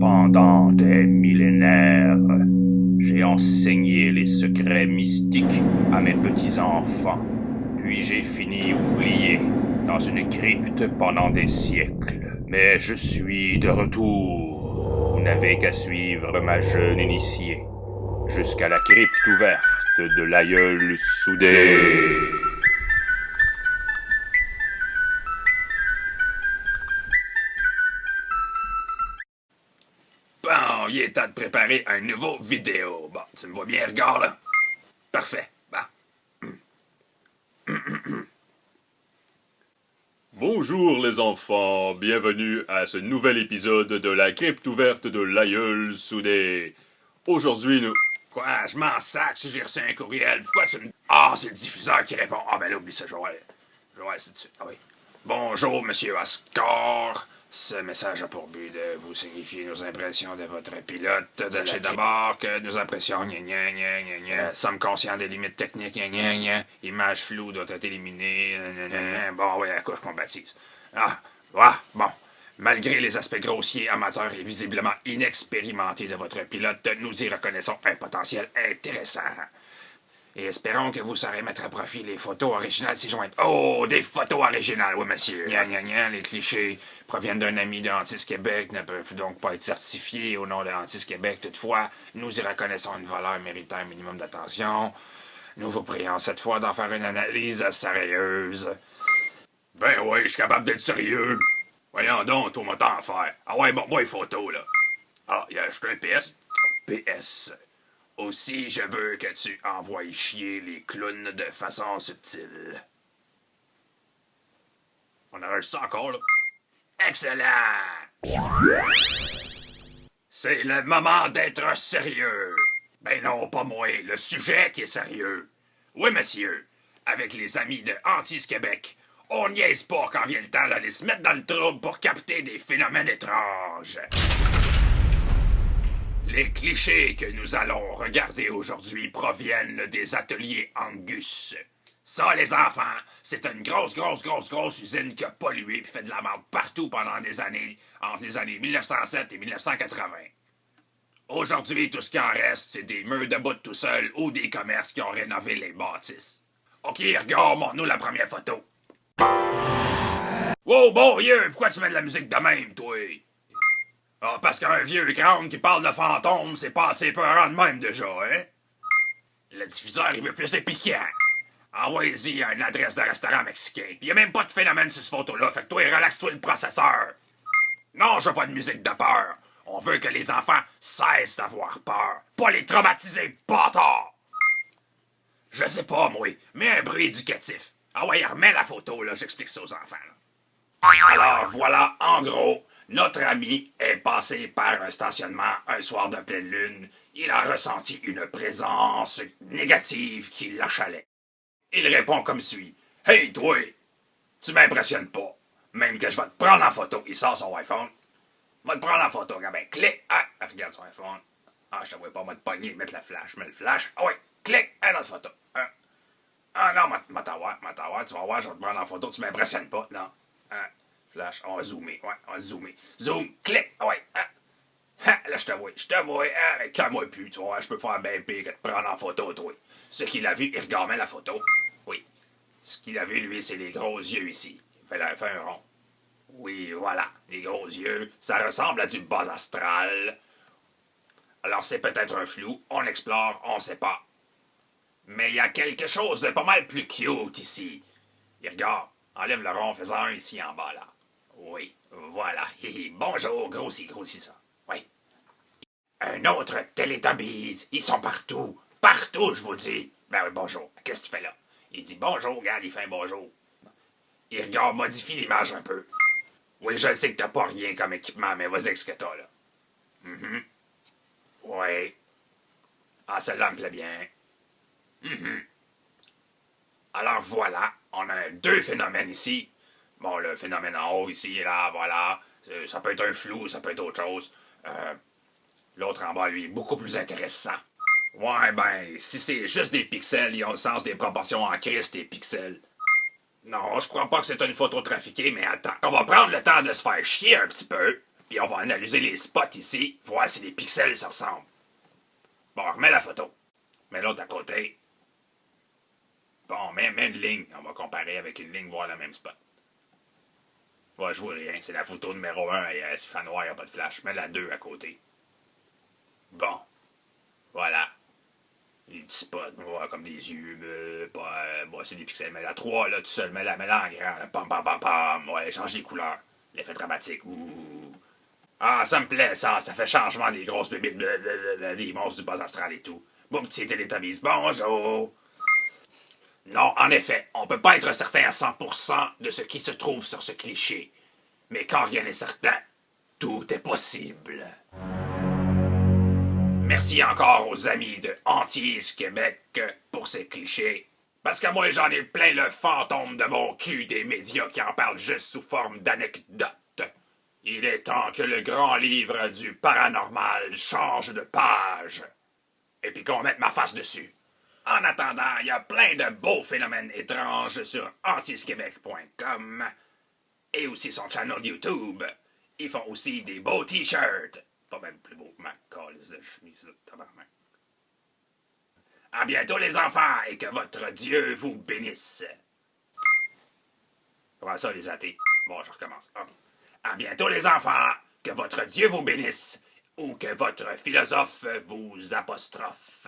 Pendant des millénaires, j'ai enseigné les secrets mystiques à mes petits-enfants. Puis j'ai fini oublié dans une crypte pendant des siècles. Mais je suis de retour. Vous n'avez qu'à suivre ma jeune initiée jusqu'à la crypte ouverte de l'aïeul soudé. Bon, il est temps de préparer un nouveau vidéo. Bon, tu me vois bien, regarde, là? Parfait. Bon. Bonjour les enfants, bienvenue à ce nouvel épisode de la crypte ouverte de l'aïeul soudé. Aujourd'hui, nous... Quoi, je m'en sac si j'ai reçu un courriel. Pourquoi tu me... Ah, c'est le diffuseur qui répond. Ah, ben là, oublie ça, je vais c'est dessus. Ah oui. Bonjour, monsieur Oscar. Ce message a pour but de vous signifier nos impressions de votre pilote. Sachez d'abord que nos impressions, sommes conscients des limites techniques, image floue doit être éliminée, bon, oui, à quoi je compatise. Bon. Malgré les aspects grossiers, amateurs et visiblement inexpérimentés de votre pilote, nous y reconnaissons un potentiel intéressant. Et espérons que vous saurez mettre à profit les photos originales si jointes. Oh, des photos originales, oui, monsieur. Les clichés proviennent d'un ami de Antis Québec, ne peuvent donc pas être certifiés au nom de Antis Québec. Toutefois, nous y reconnaissons une valeur méritant un minimum d'attention. Nous vous prions cette fois d'en faire une analyse sérieuse. Ben oui, je suis capable d'être sérieux. Voyons donc, toi, mon temps à faire. Ah ouais, bon, moi, les photos, là. Ah, il a acheté un PS. PS. Aussi, je veux que tu envoies chier les clowns de façon subtile. On arrête ça encore, là. Excellent! C'est le moment d'être sérieux. Ben non, pas moi, le sujet qui est sérieux. Oui, monsieur, avec les amis de Antis Québec, on niaise pas quand vient le temps d'aller se mettre dans le trouble pour capter des phénomènes étranges. Les clichés que nous allons regarder aujourd'hui proviennent des ateliers Angus. Ça, les enfants, c'est une grosse usine qui a pollué et fait de la merde partout pendant des années, entre les années 1907 et 1980. Aujourd'hui, tout ce qui en reste, c'est des murs debout tout seuls ou des commerces qui ont rénové les bâtisses. OK, regarde-moi-nous la première photo. Wow, bon vieux, pourquoi tu mets de la musique de même, toi? Ah, parce qu'un vieux crâne qui parle de fantômes, c'est pas assez peurant de même déjà, hein? Le diffuseur, il veut plus de piquant. Envoyez-y une adresse de restaurant mexicain. Pis y a même pas de phénomène sur cette photo-là, fait que toi, relaxe-toi le processeur. Non, je veux pas de musique de peur. On veut que les enfants cessent d'avoir peur. Pas les traumatiser, bâtard! Je sais pas, moi, mets un bruit éducatif. Ah ouais, remets la photo, là, j'explique ça aux enfants, là. Alors, voilà, en gros, notre ami est passé par un stationnement un soir de pleine lune. Il a ressenti une présence négative qui l'achalait. Il répond comme suit. « Hey, toi, tu m'impressionnes pas. Même que je vais te prendre en photo. » Il sort son iPhone. « Je vais te prendre en photo. » Ben, clique. Ah, regarde son iPhone. Ah, je te vois pas, moi te pogner, mettre le flash. Mets le flash. Ah ouais, clique. Un autre photo. Ah non, ma t'avoir. Tu vas voir, je vais te prendre en photo. Tu m'impressionnes pas. Non. Flash. On va zoomer. Ouais, on va zoomer. Zoom. Clique. Ah ouais. Là, je te vois. Calme-moi plus. Tu vois, je peux faire bien pire que te prendre en photo, toi. Ce qu'il a vu, il regardait la photo. Oui. Ce qu'il a vu, lui, c'est les gros yeux ici. Il fait un rond. Oui, voilà. Les gros yeux. Ça ressemble à du bas astral. Alors, c'est peut-être un flou. On explore, on sait pas. Mais il y a quelque chose de pas mal plus cute ici. Il regarde. Enlève le rond, faisant un ici en bas, là. Oui, voilà. Bonjour, grossis ça. Oui. Un autre Teletubbies. Ils sont partout. Partout, je vous dis. Ben oui, bonjour. Qu'est-ce que tu fais là? Il dit bonjour, regarde, il fait un bonjour. Il regarde, modifie l'image un peu. Oui, je sais que t'as pas rien comme équipement, mais vas-y avec ce que t'as, là. Oui. Ah, celle-là me plaît bien. Alors voilà, on a deux phénomènes ici. Bon, le phénomène en haut ici et là, voilà. Ça peut être un flou, ça peut être autre chose. L'autre en bas, lui, est beaucoup plus intéressant. Ouais, ben, si c'est juste des pixels, ils ont le sens des proportions en Christ, des pixels. Non, je crois pas que c'est une photo trafiquée, mais attends. On va prendre le temps de se faire chier un petit peu, puis Puis on va analyser les spots ici, voir si les pixels se ressemblent. Bon, remets la photo. Mets l'autre à côté. Bon, mets une ligne. On va comparer avec une ligne, voir le même spot. Ouais, je vois rien. C'est la photo numéro 1 et c'est fan noir, il n'y a pas de flash. Mets la 2 à côté. Bon. Voilà. Les petits spots, on va voir comme des yeux, bon, c'est des pixels. Mais la 3, là, tout seul, mets-la en grand. Là. Pam, pam, pam, pam. Ouais, change les couleurs. L'effet dramatique. Ouh. Ah, ça me plaît, ça. Ça fait changement des grosses bébites, des monstres du bas astral et tout. Bon, petit Télétobies, bonjour. Non, en effet, on peut pas être certain à 100% de ce qui se trouve sur ce cliché. Mais quand rien n'est certain, tout est possible. Merci encore aux amis de Hantise Québec pour ces clichés. Parce que moi, j'en ai plein le fantôme de mon cul des médias qui en parlent juste sous forme d'anecdotes. Il est temps que le grand livre du paranormal change de page. Et puis qu'on mette ma face dessus. En attendant, il y a plein de beaux phénomènes étranges sur antisquebec.com et aussi son channel YouTube. Ils font aussi des beaux t-shirts. Pas même plus beau que ma calice de chemise de tabarnak. À bientôt les enfants et que votre Dieu vous bénisse. Comment ça les athées? Bon, je recommence. Okay. À bientôt les enfants, que votre Dieu vous bénisse ou que votre philosophe vous apostrophe.